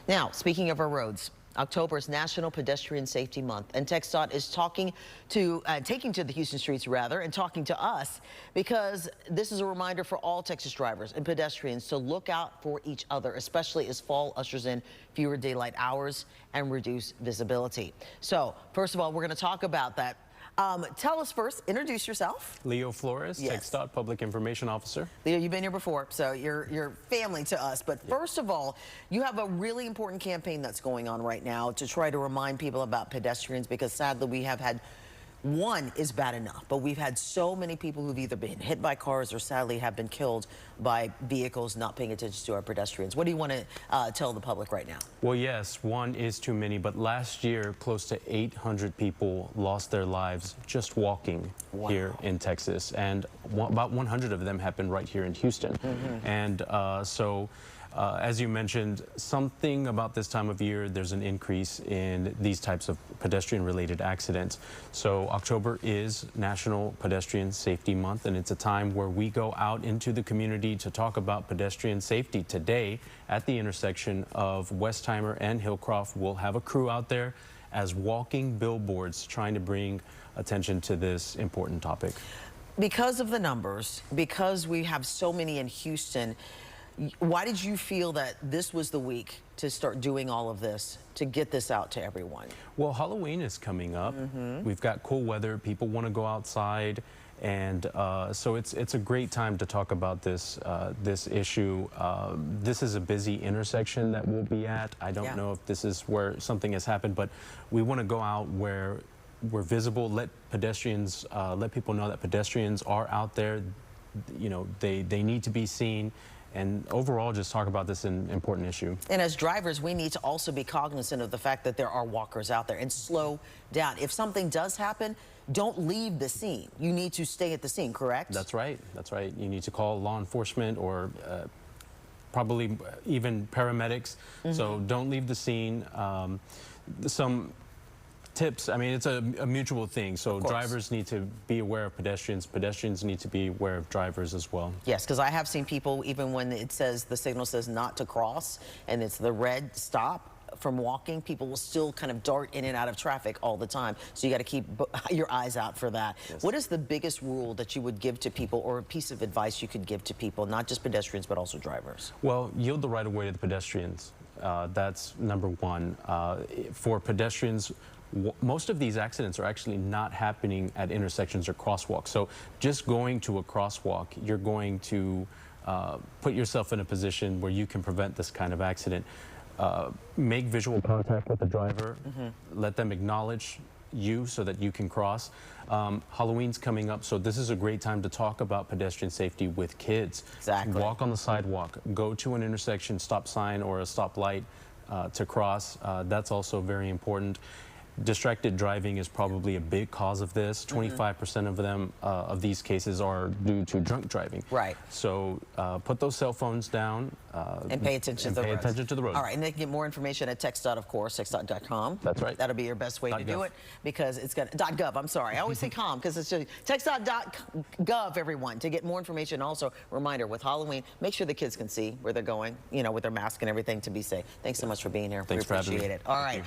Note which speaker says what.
Speaker 1: Now, speaking of our roads, October is National Pedestrian Safety Month, and TxDOT is taking to the Houston streets rather, and talking to us because this is a reminder for all Texas drivers and pedestrians to look out for each other, especially as fall ushers in fewer daylight hours and reduce visibility. So, first of all, we're going to talk about that. Tell us first, introduce yourself.
Speaker 2: Leo Flores,
Speaker 1: Yes.
Speaker 2: TxDOT Public Information Officer.
Speaker 1: Leo, you've been here before, so you're family to us. But first of all, you have a really important campaign that's going on right now to try to remind people about pedestrians, because sadly we have had, one is bad enough, but we've had so many people who've either been hit by cars or sadly have been killed by vehicles not paying attention to our pedestrians. What do you want to tell the public right now?
Speaker 2: Well, yes, one is too many, but last year close to 800 people lost their lives just walking here in Texas, and about 100 of them happened right here in Houston. And as you mentioned, something about this time of year, there's an increase in these types of pedestrian-related accidents. So October is National Pedestrian Safety Month, and it's a time where we go out into the community to talk about pedestrian safety. Today, at the intersection of Westheimer and Hillcroft, we'll have a crew out there as walking billboards trying to bring attention to this important topic.
Speaker 1: Because of the numbers, because we have so many in Houston, why did you feel that this was the week to start doing all of this, to get this out to everyone?
Speaker 2: Well, Halloween is coming up. We've got cool weather. People want to go outside. And so it's a great time to talk about this issue. This is a busy intersection that we'll be at. I don't know if this is where something has happened, but we want to go out where we're visible, let pedestrians, let people know that pedestrians are out there. You know, they need to be seen. And overall, just talk about this important issue.
Speaker 1: And as drivers, we need to also be cognizant of the fact that there are walkers out there and slow down. If something does happen, don't leave the scene. You need to stay at the scene, correct?
Speaker 2: That's right. That's right. You need to call law enforcement or probably even paramedics. So don't leave the scene. Some tips, I mean, it's a mutual thing, so drivers need to be aware of pedestrians. Pedestrians need to be aware of drivers as well.
Speaker 1: Yes, because I have seen people, even when it says, the signal says not to cross, and it's the red stop from walking, people will still kind of dart in and out of traffic all the time. So you got to keep your eyes out for that.
Speaker 2: Yes.
Speaker 1: What is the biggest rule that you would give to people, or a piece of advice you could give to people, not just pedestrians, but also drivers?
Speaker 2: Well, yield the right of way to the pedestrians. That's number one. For pedestrians, most of these accidents are actually not happening at intersections or crosswalks. So just going to a crosswalk, you're going to put yourself in a position where you can prevent this kind of accident. Make visual contact with the driver. Let them acknowledge you so that you can cross. Halloween's coming up, so this is a great time to talk about pedestrian safety with kids.
Speaker 1: Exactly.
Speaker 2: Walk on the sidewalk. Go to an intersection stop sign or a stoplight to cross. That's also very important. Distracted driving is probably a big cause of this. 25% of them, of these cases, are due to drunk driving.
Speaker 1: Right.
Speaker 2: So put those cell phones down
Speaker 1: and pay attention to the road.
Speaker 2: Pay attention to the road.
Speaker 1: All right, and they can get more information at TxDOT, of course, TxDOT.com.
Speaker 2: That's right.
Speaker 1: That'll be your best way to do it, because it's got .gov. I'm sorry, I always say com because it's just TxDOT.gov, everyone, to get more information. Also, reminder with Halloween, make sure the kids can see where they're going, you know, with their mask and everything, to be safe. Thanks so much for being here.
Speaker 2: Thanks
Speaker 1: we appreciate
Speaker 2: for having me.
Speaker 1: it. All right.